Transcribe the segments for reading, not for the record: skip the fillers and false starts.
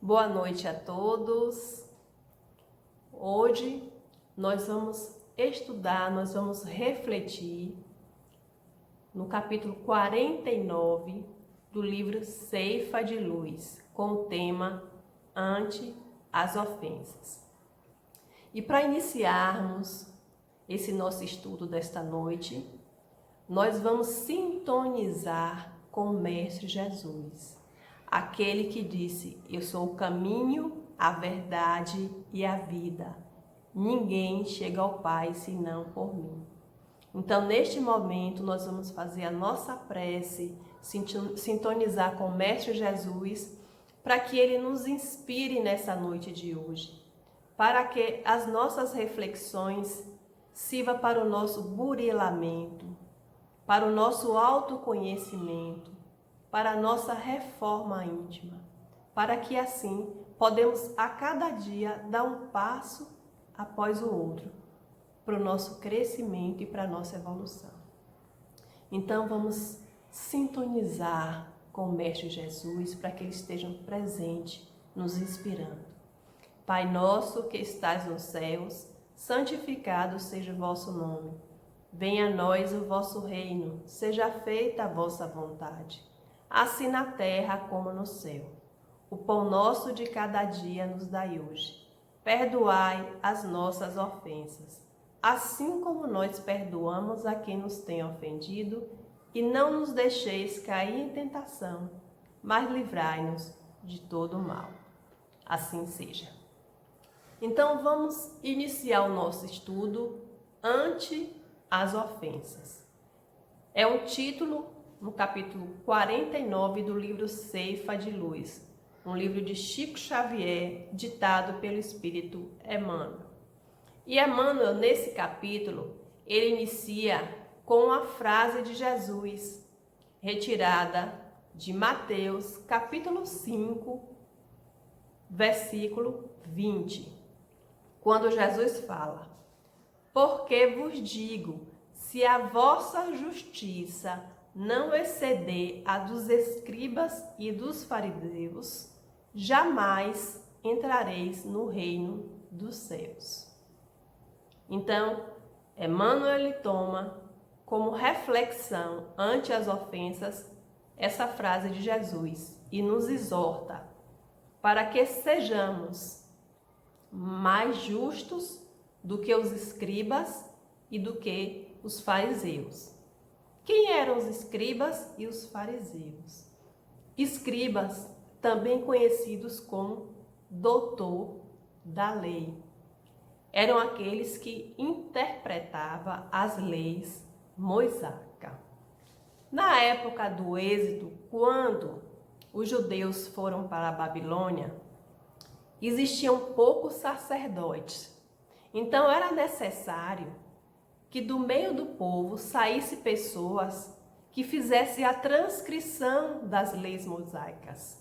Boa noite a todos. Hoje nós vamos estudar, nós vamos refletir no capítulo 49 do livro Ceifa de Luz, com o tema Ante as Ofensas. E para iniciarmos esse nosso estudo desta noite, nós vamos sintonizar com o Mestre Jesus, aquele que disse: eu sou o caminho, a verdade e a vida. Ninguém chega ao Pai senão por mim. Então, neste momento, nós vamos fazer a nossa prece, sintonizar com o Mestre Jesus, para que Ele nos inspire nessa noite de hoje, para que as nossas reflexões sirvam para o nosso burilamento, para o nosso autoconhecimento, para a nossa reforma íntima, para que assim podemos a cada dia dar um passo após o outro, para o nosso crescimento e para a nossa evolução. Então vamos sintonizar com o Mestre Jesus para que Ele esteja presente, nos inspirando. Pai nosso que estais nos céus, santificado seja o vosso nome. Venha a nós o vosso reino, seja feita a vossa vontade, assim na terra como no céu. O pão nosso de cada dia nos dai hoje. Perdoai as nossas ofensas, assim como nós perdoamos a quem nos tem ofendido, e não nos deixeis cair em tentação, mas livrai-nos de todo mal. Assim seja. Então vamos iniciar o nosso estudo ante as ofensas. É um título no capítulo 49 do livro Ceifa de Luz, um livro de Chico Xavier, ditado pelo Espírito Emmanuel. E Emmanuel, nesse capítulo, ele inicia com a frase de Jesus, retirada de Mateus, capítulo 5, versículo 20, quando Jesus fala: porque vos digo, se a vossa justiça não exceder a dos escribas e dos fariseus, jamais entrareis no reino dos céus. Então, Emmanuel ele toma como reflexão ante as ofensas essa frase de Jesus e nos exorta para que sejamos mais justos do que os escribas e do que os fariseus. Quem eram os escribas e os fariseus? Escribas, também conhecidos como doutor da lei, eram aqueles que interpretavam as leis mosaicas. Na época do êxodo, quando os judeus foram para a Babilônia, existiam poucos sacerdotes. Então era necessário que do meio do povo saísse pessoas que fizessem a transcrição das leis mosaicas.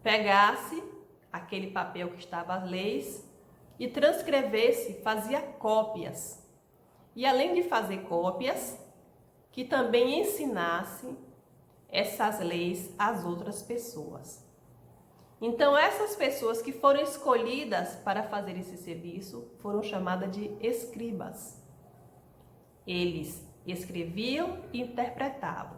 Pegasse aquele papel que estava as leis e transcrevesse, fazia cópias. E além de fazer cópias, que também ensinasse essas leis às outras pessoas. Então essas pessoas que foram escolhidas para fazer esse serviço foram chamadas de escribas. Eles escreviam e interpretavam.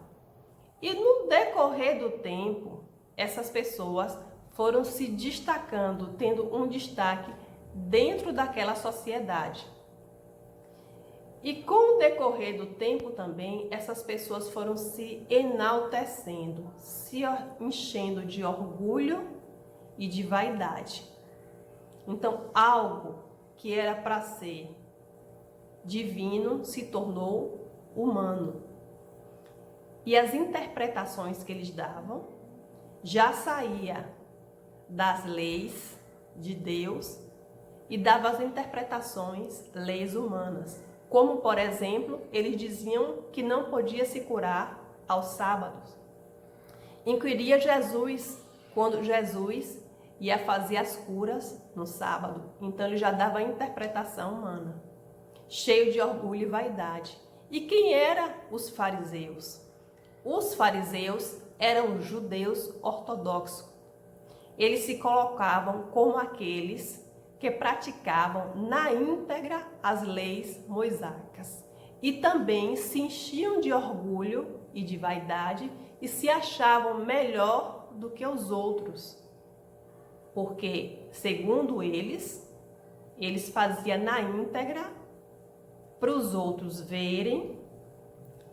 E no decorrer do tempo, essas pessoas foram se destacando, tendo um destaque dentro daquela sociedade. E com o decorrer do tempo também, essas pessoas foram se enaltecendo, se enchendo de orgulho e de vaidade. Então, algo que era para ser divino se tornou humano. E as interpretações que eles davam já saía das leis de Deus e dava as interpretações, leis humanas. Como, por exemplo, eles diziam que não podia se curar aos sábados. Inquiria Jesus quando Jesus ia fazer as curas no sábado. Então ele já dava a interpretação humana, cheio de orgulho e vaidade. E quem eram os fariseus? Os fariseus eram judeus ortodoxos. eles se colocavam como aqueles que praticavam na íntegra as leis mosaicas e também se enchiam de orgulho e de vaidade e se achavam melhor do que os outros, porque, segundo eles faziam na íntegra para os outros verem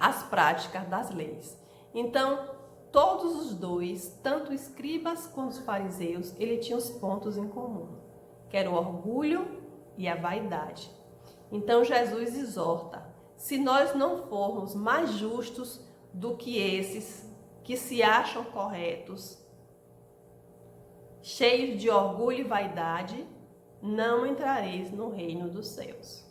as práticas das leis. Então, todos os dois, tanto os escribas quanto os fariseus, eles tinham os pontos em comum, que era o orgulho e a vaidade. Então, Jesus exorta: se nós não formos mais justos do que esses que se acham corretos, cheios de orgulho e vaidade, não entrareis no reino dos céus.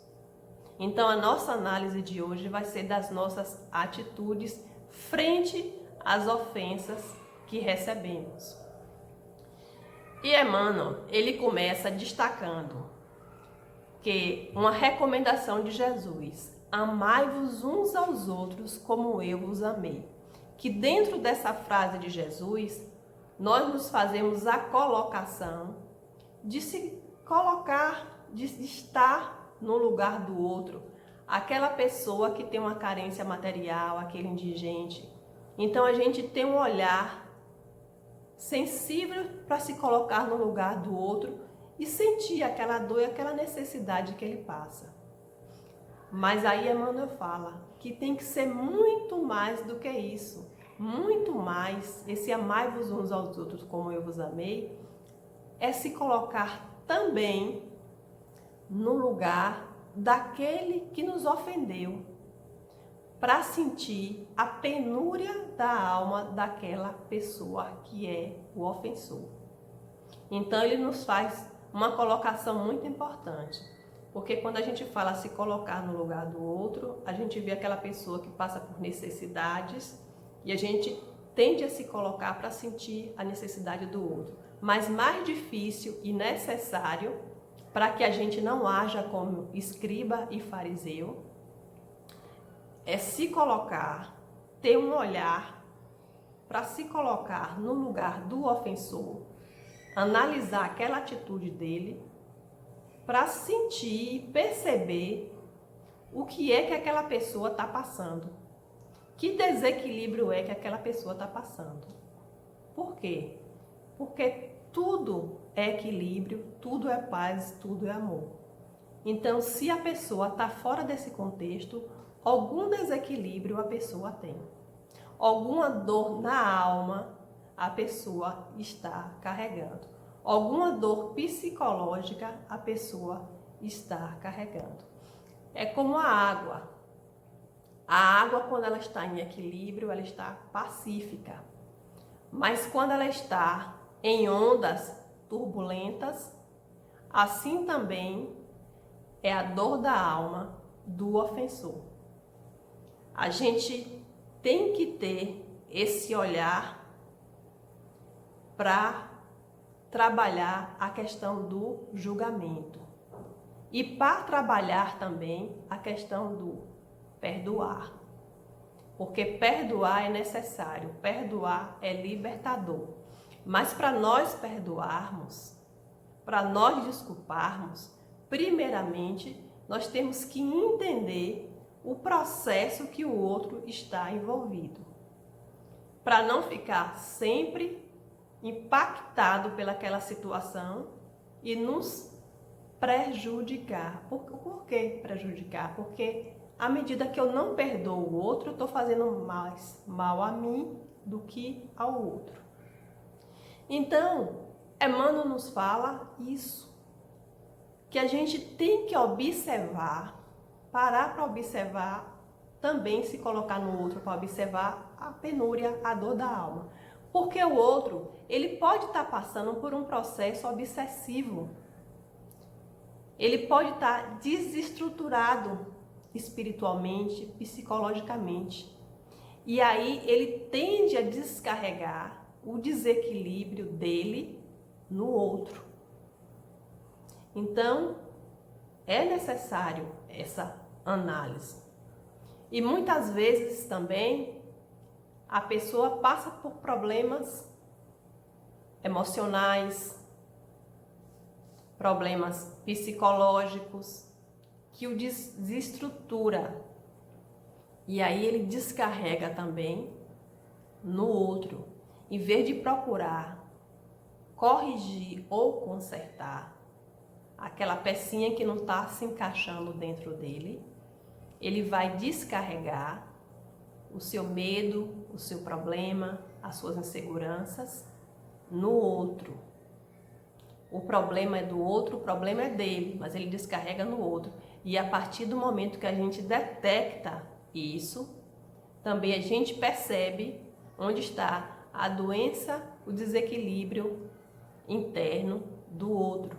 Então, a nossa análise de hoje vai ser das nossas atitudes frente às ofensas que recebemos. E Emmanuel, ele começa destacando que uma recomendação de Jesus: amai-vos uns aos outros como eu vos amei. Que dentro dessa frase de Jesus, nós nos fazemos a colocação de se colocar, de estar no lugar do outro, aquela pessoa que tem uma carência material, aquele indigente. Então a gente tem um olhar sensível para se colocar no lugar do outro e sentir aquela dor e aquela necessidade que ele passa. Mas aí Emmanuel fala que tem que ser muito mais do que isso, muito mais. Esse amai-vos uns aos outros como eu vos amei é se colocar também no lugar daquele que nos ofendeu, para sentir a penúria da alma daquela pessoa que é o ofensor. Então ele nos faz uma colocação muito importante, porque quando a gente fala se colocar no lugar do outro, a gente vê aquela pessoa que passa por necessidades e a gente tende a se colocar para sentir a necessidade do outro. Mas mais difícil e necessário, para que a gente não haja como escriba e fariseu, é se colocar, ter um olhar para se colocar no lugar do ofensor, analisar aquela atitude dele, para sentir e perceber o que é que aquela pessoa está passando, que desequilíbrio é que aquela pessoa está passando. Por quê? Porque tudo é equilíbrio, tudo é paz, tudo é amor. Então, se a pessoa está fora desse contexto, algum desequilíbrio a pessoa tem. Alguma dor na alma a pessoa está carregando. Alguma dor psicológica a pessoa está carregando. É como a água. A água, quando ela está em equilíbrio, ela está pacífica. Mas quando ela está em ondas turbulentas, assim também é a dor da alma do ofensor. A gente tem que ter esse olhar para trabalhar a questão do julgamento e para trabalhar também a questão do perdoar, porque perdoar é necessário, perdoar é libertador. Mas para nós perdoarmos, para nós desculparmos, primeiramente nós temos que entender o processo que o outro está envolvido, para não ficar sempre impactado pelaquela situação e nos prejudicar. Por que prejudicar? Porque à medida que eu não perdoo o outro, eu estou fazendo mais mal a mim do que ao outro. Então, Emmanuel nos fala isso, que a gente tem que observar, parar para observar, também se colocar no outro para observar a penúria, a dor da alma. Porque o outro, ele pode estar passando por um processo obsessivo. Ele pode estar desestruturado espiritualmente, psicologicamente. E aí ele tende a descarregar o desequilíbrio dele no outro. Então, é necessário essa análise. E muitas vezes também a pessoa passa por problemas emocionais, problemas psicológicos, que o desestrutura. E aí ele descarrega também no outro. Em vez de procurar corrigir ou consertar aquela pecinha que não está se encaixando dentro dele, ele vai descarregar o seu medo, o seu problema, as suas inseguranças no outro. O problema é do outro, o problema é dele, mas ele descarrega no outro. E a partir do momento que a gente detecta isso, também a gente percebe onde está a doença, o desequilíbrio interno do outro.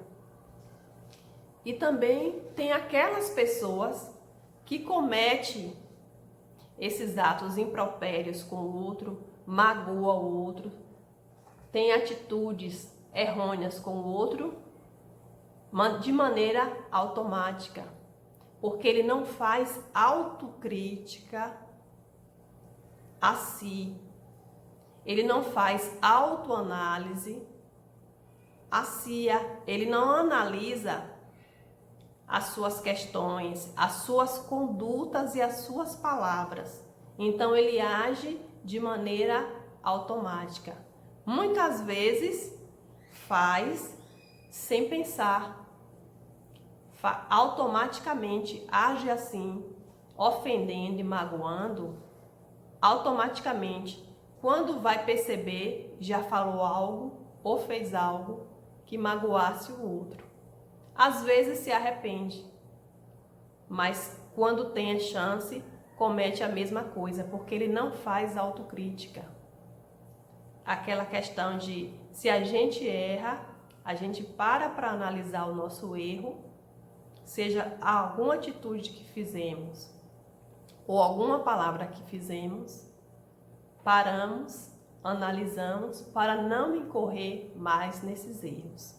E também tem aquelas pessoas que cometem esses atos impropérios com o outro, magoa o outro, tem atitudes errôneas com o outro de maneira automática, porque ele não faz autocrítica a si, ele não faz autoanálise a si, ele não analisa as suas questões, as suas condutas e as suas palavras. Então ele age de maneira automática. Muitas vezes faz sem pensar, automaticamente age assim, ofendendo e magoando, automaticamente. Quando vai perceber, já falou algo ou fez algo que magoasse o outro. Às vezes se arrepende, mas quando tem a chance, comete a mesma coisa, porque ele não faz autocrítica. Aquela questão de se a gente erra, a gente para analisar o nosso erro, seja alguma atitude que fizemos ou alguma palavra que fizemos, paramos, analisamos para não incorrer mais nesses erros.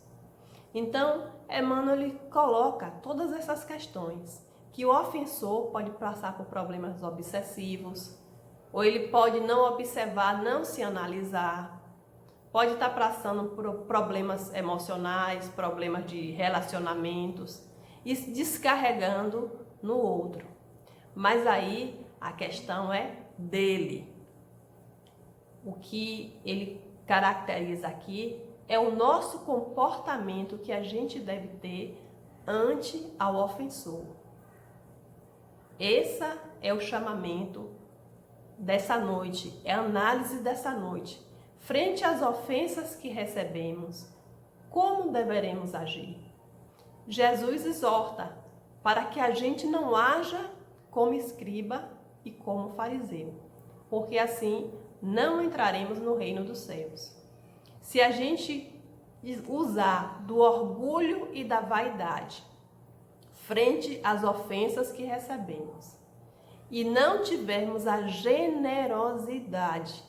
Então, Emmanuel ele coloca todas essas questões, que o ofensor pode passar por problemas obsessivos, ou ele pode não observar, não se analisar, pode estar passando por problemas emocionais, problemas de relacionamentos, e se descarregando no outro. Mas aí a questão é dele. O que ele caracteriza aqui é o nosso comportamento que a gente deve ter ante ao ofensor. Esse é o chamamento dessa noite, é a análise dessa noite. Frente às ofensas que recebemos, como deveremos agir? Jesus exorta para que a gente não haja como escriba e como fariseu, porque assim não entraremos no reino dos céus. Se a gente usar do orgulho e da vaidade frente às ofensas que recebemos e não tivermos a generosidade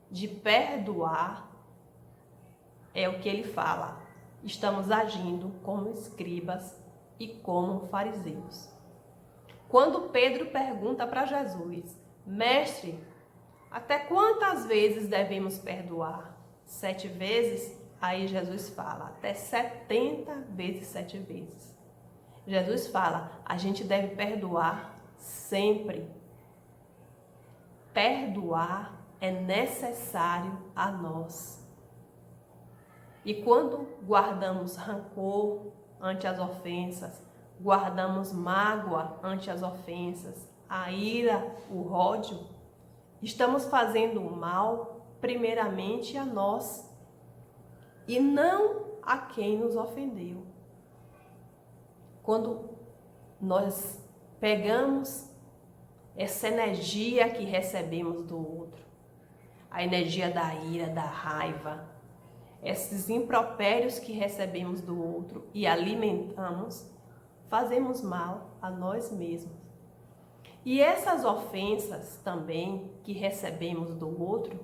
de perdoar, é o que ele fala, estamos agindo como escribas e como fariseus. Quando Pedro pergunta para Jesus, mestre, até quantas vezes devemos perdoar? 7 vezes? Aí Jesus fala, até 70 vezes 7 vezes. Jesus fala, a gente deve perdoar sempre. Perdoar é necessário a nós. E quando guardamos rancor ante as ofensas, guardamos mágoa ante as ofensas, a ira, o ódio, estamos fazendo o mal primeiramente a nós e não a quem nos ofendeu. Quando nós pegamos essa energia que recebemos do outro, a energia da ira, da raiva, esses impropérios que recebemos do outro e alimentamos, fazemos mal a nós mesmos. E essas ofensas também que recebemos do outro,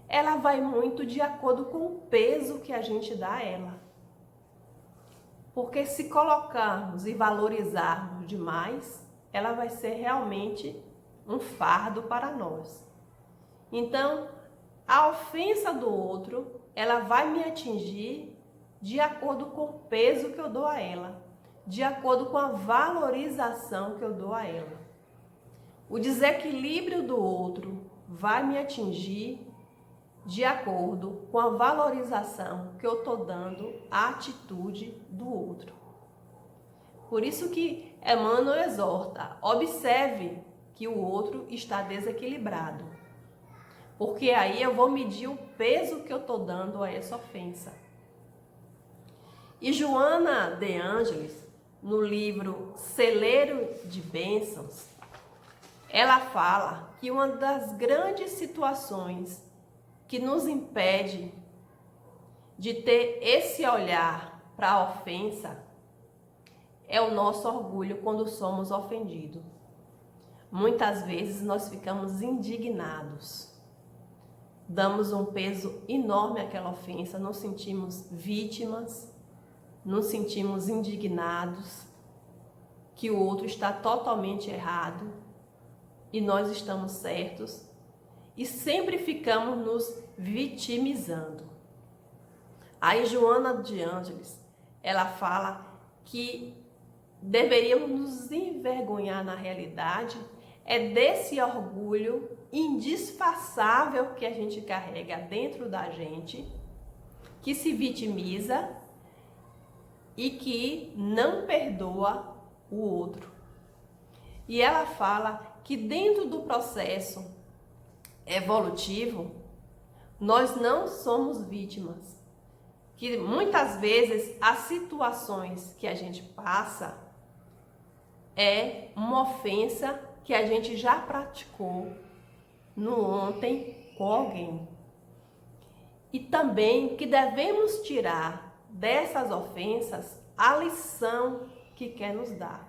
ela vai muito de acordo com o peso que a gente dá a ela. Porque se colocarmos e valorizarmos demais, ela vai ser realmente um fardo para nós. Então, a ofensa do outro ela vai me atingir de acordo com o peso que eu dou a ela, de acordo com a valorização que eu dou a ela. O desequilíbrio do outro vai me atingir de acordo com a valorização que eu estou dando à atitude do outro. Por isso que Emmanuel exorta, observe que o outro está desequilibrado, porque aí eu vou medir o peso que eu estou dando a essa ofensa. E Joana de Ângeles, no livro Celeiro de Bênçãos, ela fala que uma das grandes situações que nos impede de ter esse olhar para a ofensa é o nosso orgulho quando somos ofendidos. Muitas vezes nós ficamos indignados, damos um peso enorme àquela ofensa, nos sentimos vítimas, nos sentimos indignados, que o outro está totalmente errado e nós estamos certos, e sempre ficamos nos vitimizando. Aí Joana de Ângeles, ela fala que deveríamos nos envergonhar na realidade desse orgulho indisfarçável que a gente carrega dentro da gente, que se vitimiza e que não perdoa o outro. E ela fala que dentro do processo evolutivo, nós não somos vítimas, que muitas vezes as situações que a gente passa é uma ofensa que a gente já praticou no ontem com alguém. E também que devemos tirar dessas ofensas a lição que quer nos dar.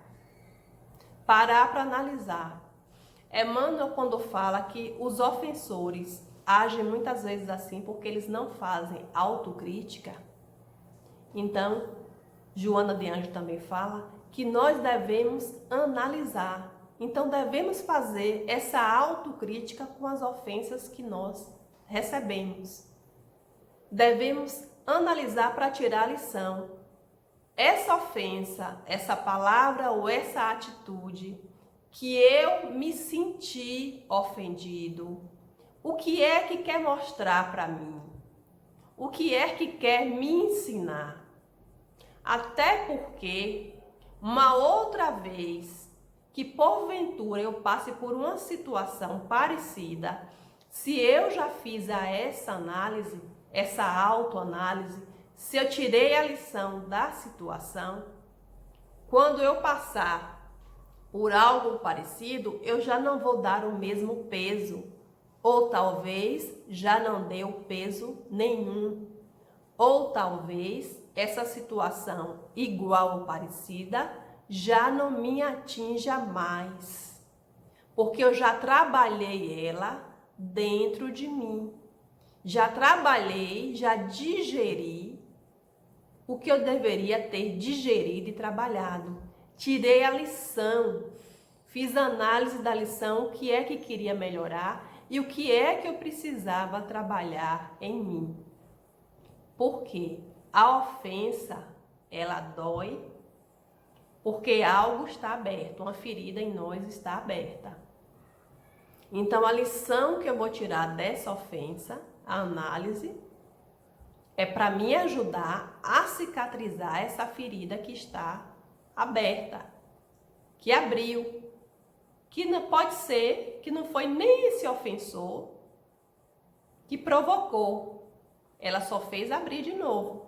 Parar para analisar. Emmanuel, quando fala que os ofensores agem muitas vezes assim porque eles não fazem autocrítica, então Joana de Ângeles também fala que nós devemos analisar. Então devemos fazer essa autocrítica com as ofensas que nós recebemos. Devemos analisar para tirar a lição. Essa ofensa, essa palavra ou essa atitude que eu me senti ofendido, o que é que quer mostrar para mim? O que é que quer me ensinar? Até porque uma outra vez que porventura eu passe por uma situação parecida, se eu já fiz essa análise, essa autoanálise, se eu tirei a lição da situação, quando eu passar por algo parecido, eu já não vou dar o mesmo peso, ou talvez já não dê o peso nenhum, ou talvez essa situação igual ou parecida já não me atinja mais, porque eu já trabalhei ela dentro de mim, já trabalhei, já digeri o que eu deveria ter digerido e trabalhado. Tirei a lição, fiz análise da lição, o que é que queria melhorar e o que é que eu precisava trabalhar em mim. Porque a ofensa, ela dói, porque algo está aberto, uma ferida em nós está aberta. Então a lição que eu vou tirar dessa ofensa, a análise, é para me ajudar a cicatrizar essa ferida que está aberta, que abriu, que não pode ser que não foi nem esse ofensor que provocou, ela só fez abrir de novo.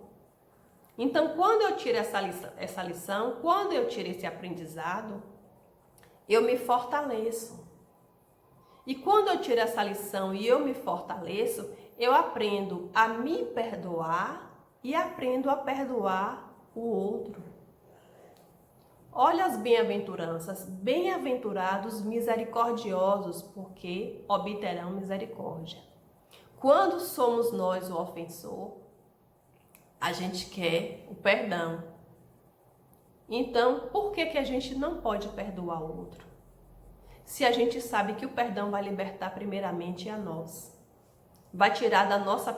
Então, quando eu tiro essa lição, quando eu tiro esse aprendizado, eu me fortaleço. E quando eu tiro essa lição e eu me fortaleço, eu aprendo a me perdoar e aprendo a perdoar o outro. Olha as bem-aventuranças, bem-aventurados misericordiosos, porque obterão misericórdia. Quando somos nós o ofensor, a gente quer o perdão. Então, por que a gente não pode perdoar o outro? Se a gente sabe que o perdão vai libertar primeiramente a nós, vai tirar da nossa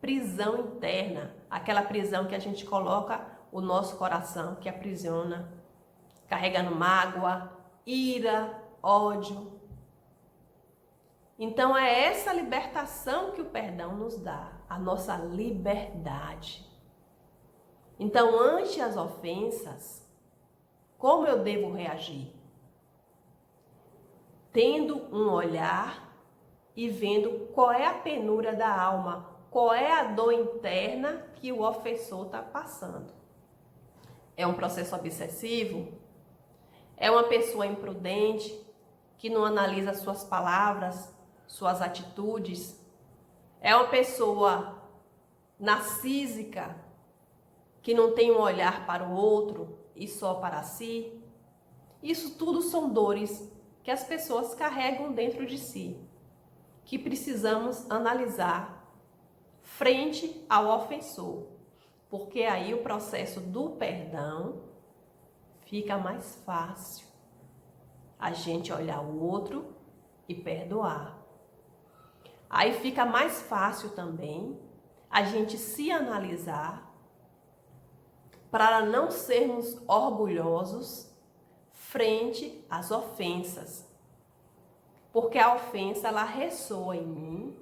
prisão interna, aquela prisão que a gente coloca o nosso coração, que aprisiona, carregando mágoa, ira, ódio. Então é essa libertação que o perdão nos dá, a nossa liberdade. Então, ante as ofensas, como eu devo reagir? Tendo um olhar e vendo qual é a penúria da alma, qual é a dor interna que o ofensor está passando. É um processo obsessivo? É uma pessoa imprudente que não analisa suas palavras, suas atitudes? É uma pessoa narcísica que não tem um olhar para o outro e só para si? Isso tudo são dores que as pessoas carregam dentro de si, que precisamos analisar frente ao ofensor, porque aí o processo do perdão fica mais fácil. A gente olhar o outro e perdoar. Aí fica mais fácil também a gente se analisar para não sermos orgulhosos frente às ofensas. Porque a ofensa, ela ressoa em mim,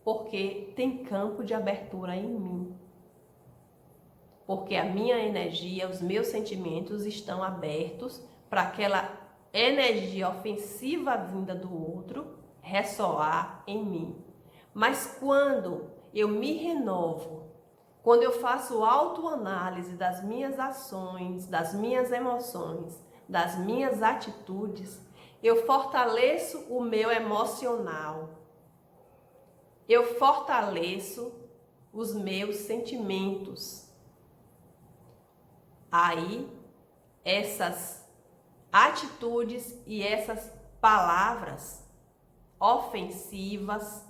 porque tem campo de abertura em mim. Porque a minha energia, os meus sentimentos estão abertos para aquela energia ofensiva vinda do outro ressoar em mim. Mas quando eu me renovo, quando eu faço autoanálise das minhas ações, das minhas emoções, das minhas atitudes, eu fortaleço o meu emocional. Eu fortaleço os meus sentimentos. Aí, essas atitudes e essas palavras ofensivas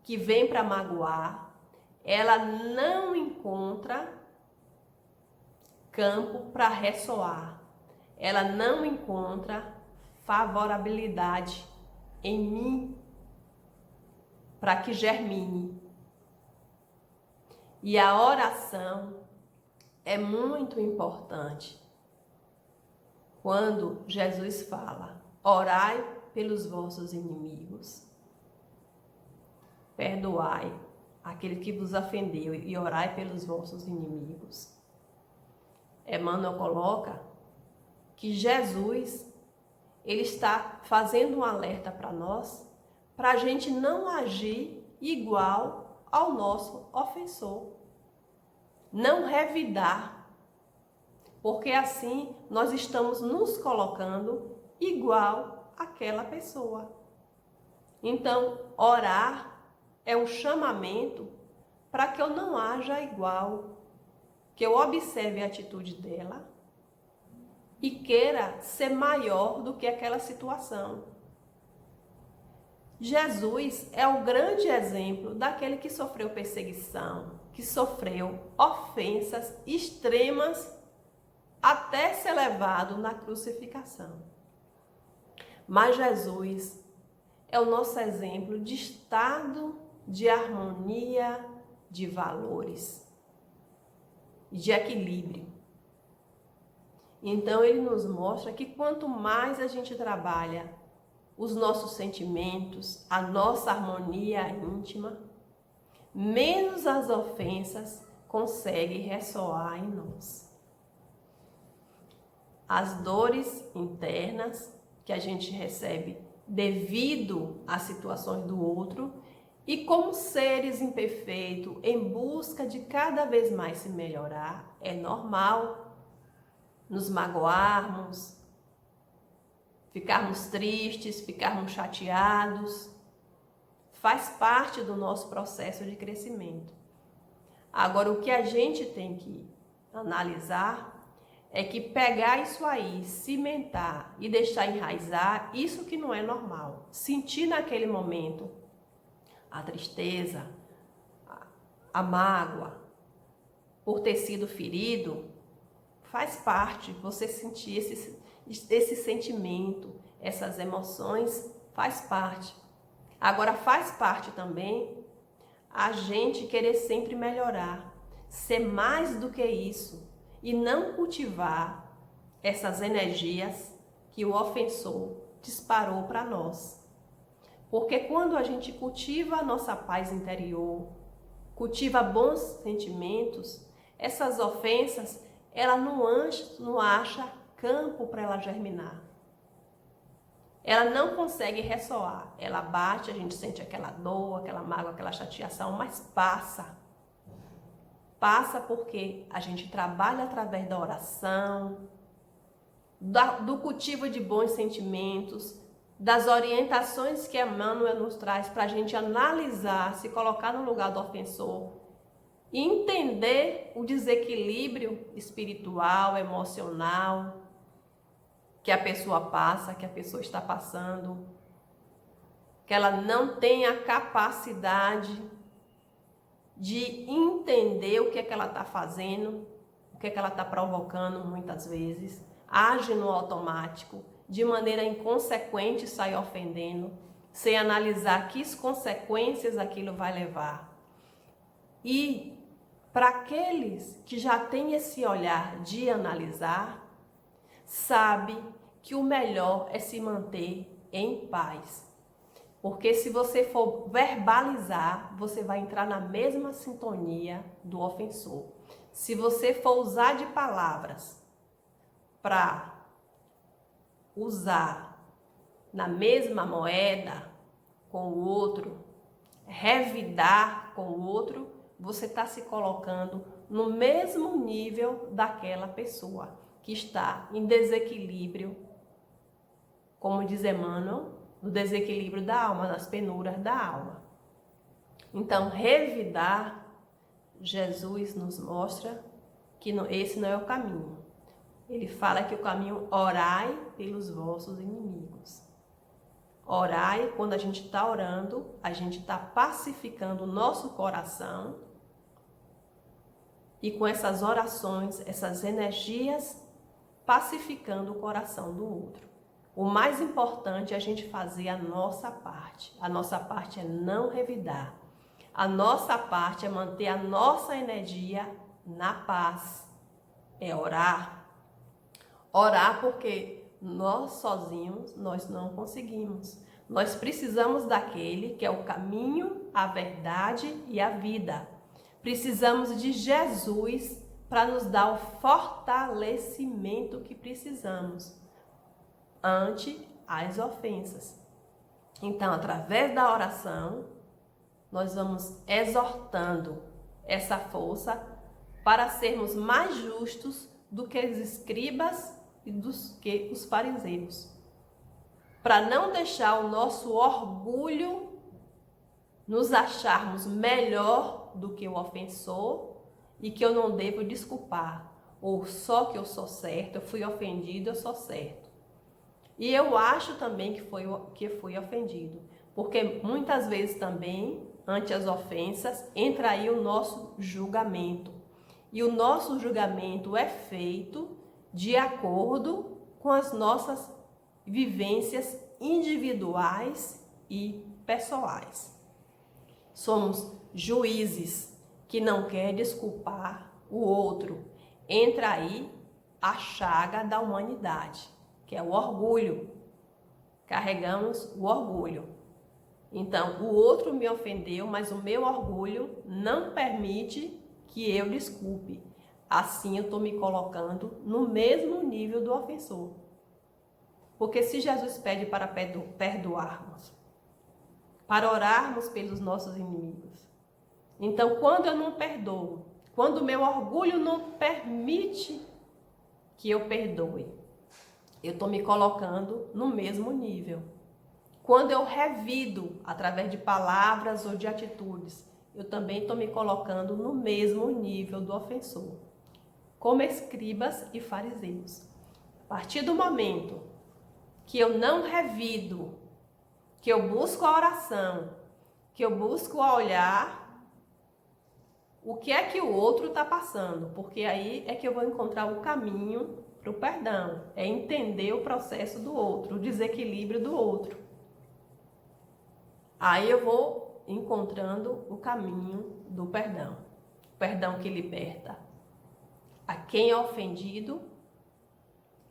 que vêm para magoar, ela não encontra campo para ressoar. Ela não encontra favorabilidade em mim para que germine. E a oração é muito importante. Quando Jesus fala, orai pelos vossos inimigos, perdoai aquele que vos ofendeu e orai pelos vossos inimigos. Emmanuel coloca que Jesus, ele está fazendo um alerta para nós, para a gente não agir igual ao nosso ofensor. Não revidar, porque assim nós estamos nos colocando igual àquela pessoa. Então, orar é um chamamento para que eu não haja igual, que eu observe a atitude dela e queira ser maior do que aquela situação. Jesus é o grande exemplo daquele que sofreu perseguição, que sofreu ofensas extremas até ser levado na crucificação. Mas Jesus é o nosso exemplo de estado de harmonia, de valores, de equilíbrio. Então ele nos mostra que quanto mais a gente trabalha os nossos sentimentos, a nossa harmonia íntima, menos as ofensas conseguem ressoar em nós. As dores internas que a gente recebe devido às situações do outro e como seres imperfeitos em busca de cada vez mais se melhorar, é normal nos magoarmos, ficarmos tristes, ficarmos chateados. Faz parte do nosso processo de crescimento. Agora, o que a gente tem que analisar é que pegar isso aí, cimentar e deixar enraizar, isso que não é normal. Sentir naquele momento a tristeza, a mágoa, por ter sido ferido, faz parte. Você sentir esse sentimento, essas emoções, faz parte. Agora, faz parte também a gente querer sempre melhorar, ser mais do que isso e não cultivar essas energias que o ofensor disparou para nós. Porque quando a gente cultiva a nossa paz interior, cultiva bons sentimentos, essas ofensas, ela não acha campo para ela germinar. Ela não consegue ressoar. Ela bate, a gente sente aquela dor, aquela mágoa, aquela chateação, mas passa. Passa porque a gente trabalha através da oração, do cultivo de bons sentimentos, das orientações que Emmanuel nos traz para a gente analisar, se colocar no lugar do ofensor e entender o desequilíbrio espiritual, emocional que a pessoa passa, que a pessoa está passando, que ela não tem a capacidade de entender o que é que ela está fazendo, o que é que ela está provocando muitas vezes, age no automático, de maneira inconsequente sai ofendendo, sem analisar que consequências aquilo vai levar. E para aqueles que já têm esse olhar de analisar, sabe que o melhor é se manter em paz. Porque se você for verbalizar, você vai entrar na mesma sintonia do ofensor. Se você for usar de palavras para usar na mesma moeda com o outro, revidar com o outro, você está se colocando no mesmo nível daquela pessoa que está em desequilíbrio, como diz Emmanuel, no desequilíbrio da alma, nas penuras da alma. Então, revidar, Jesus nos mostra que esse não é o caminho. Ele fala que o caminho, orai pelos vossos inimigos. Orai, quando a gente está orando, a gente está pacificando o nosso coração e com essas orações, essas energias, pacificando o coração do outro. O mais importante é a gente fazer a nossa parte. A nossa parte é não revidar. A nossa parte é manter a nossa energia na paz. É orar. Orar porque nós sozinhos, nós não conseguimos. Nós precisamos daquele que é o caminho, a verdade e a vida. Precisamos de Jesus para nos dar o fortalecimento que precisamos ante as ofensas. Então, através da oração, nós vamos exortando essa força para sermos mais justos do que os escribas e dos que os fariseus. Para não deixar o nosso orgulho nos acharmos melhor do que o ofensor e que eu não devo desculpar, ou só que eu sou certo, eu fui ofendido, eu sou certo. E eu acho também que fui ofendido, porque muitas vezes também, ante as ofensas, entra aí o nosso julgamento. E o nosso julgamento é feito de acordo com as nossas vivências individuais e pessoais. Somos juízes que não querem desculpar o outro. Entra aí a chaga da humanidade, que é o orgulho. Carregamos o orgulho. Então, o outro me ofendeu, mas o meu orgulho não permite que eu desculpe. Assim, eu estou me colocando no mesmo nível do ofensor. Porque se Jesus pede para perdoarmos, para orarmos pelos nossos inimigos, então, quando eu não perdoo, quando o meu orgulho não permite que eu perdoe, eu estou me colocando no mesmo nível. Quando eu revido através de palavras ou de atitudes, eu também estou me colocando no mesmo nível do ofensor, como escribas e fariseus. A partir do momento que eu não revido, que eu busco a oração, que eu busco olhar o que é que o outro está passando, porque aí é que eu vou encontrar o caminho para o perdão, é entender o processo do outro, o desequilíbrio do outro. Aí eu vou encontrando o caminho do perdão. O perdão que liberta a quem é ofendido,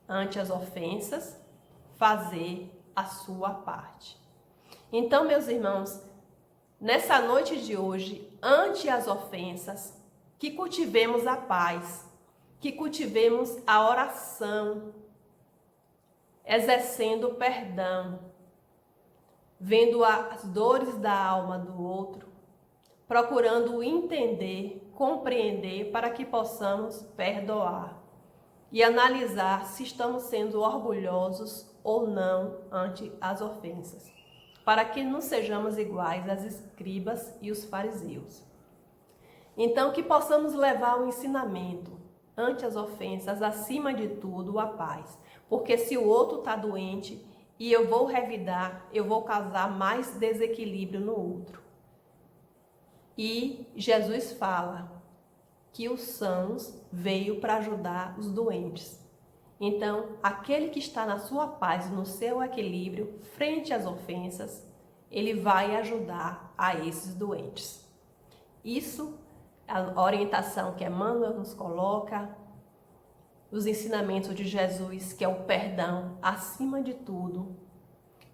ante as ofensas, fazer a sua parte. Então, meus irmãos, nessa noite de hoje, ante as ofensas, que cultivemos a paz, que cultivemos a oração, exercendo o perdão, vendo as dores da alma do outro, procurando entender, compreender para que possamos perdoar e analisar se estamos sendo orgulhosos ou não ante as ofensas, para que não sejamos iguais às escribas e os fariseus. Então, que possamos levar o ensinamento ante as ofensas, acima de tudo, a paz. Porque se o outro está doente e eu vou revidar, eu vou causar mais desequilíbrio no outro. E Jesus fala que os sãos veio para ajudar os doentes. Então, aquele que está na sua paz, no seu equilíbrio, frente às ofensas, ele vai ajudar a esses doentes. Isso é a orientação que Emmanuel nos coloca, os ensinamentos de Jesus, que é o perdão acima de tudo,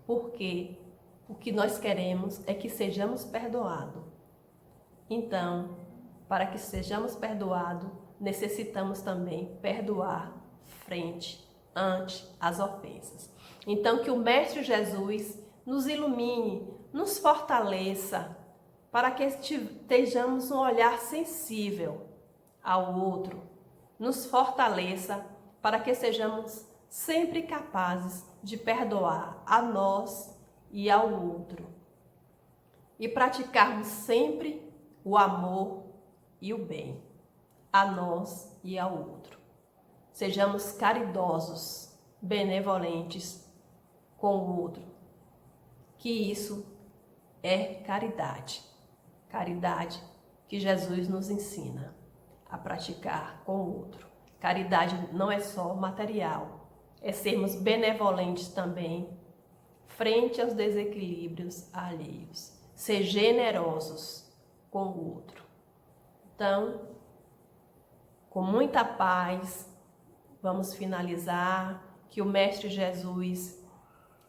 porque o que nós queremos é que sejamos perdoados. Então, para que sejamos perdoados, necessitamos também perdoar frente, ante as ofensas. Então, que o Mestre Jesus nos ilumine, nos fortaleça, para que estejamos um olhar sensível ao outro, nos fortaleça, para que sejamos sempre capazes de perdoar a nós e ao outro, e praticarmos sempre o amor e o bem, a nós e ao outro. Sejamos caridosos, benevolentes com o outro, que isso é caridade. Caridade que Jesus nos ensina a praticar com o outro. Caridade não é só material, é sermos benevolentes também frente aos desequilíbrios alheios. Ser generosos com o outro. Então, com muita paz, vamos finalizar. Que o Mestre Jesus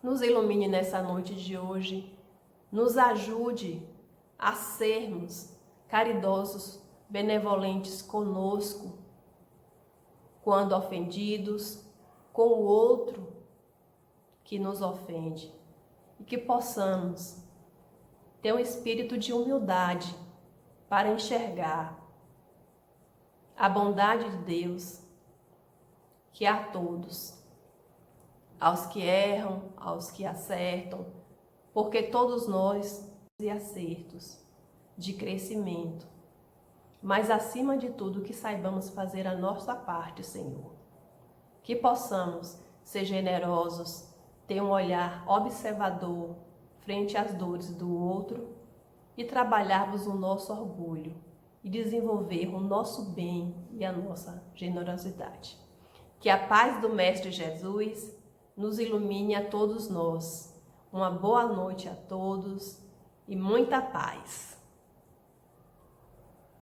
nos ilumine nessa noite de hoje, nos ajude a sermos caridosos, benevolentes conosco, quando ofendidos, com o outro que nos ofende, e que possamos ter um espírito de humildade para enxergar a bondade de Deus que há a todos, aos que erram, aos que acertam, porque todos nós temos acertos de crescimento, mas acima de tudo que saibamos fazer a nossa parte, Senhor, que possamos ser generosos, ter um olhar observador frente às dores do outro e trabalharmos o nosso orgulho e desenvolver o nosso bem e a nossa generosidade. Que a paz do Mestre Jesus nos ilumine a todos nós. Uma boa noite a todos e muita paz.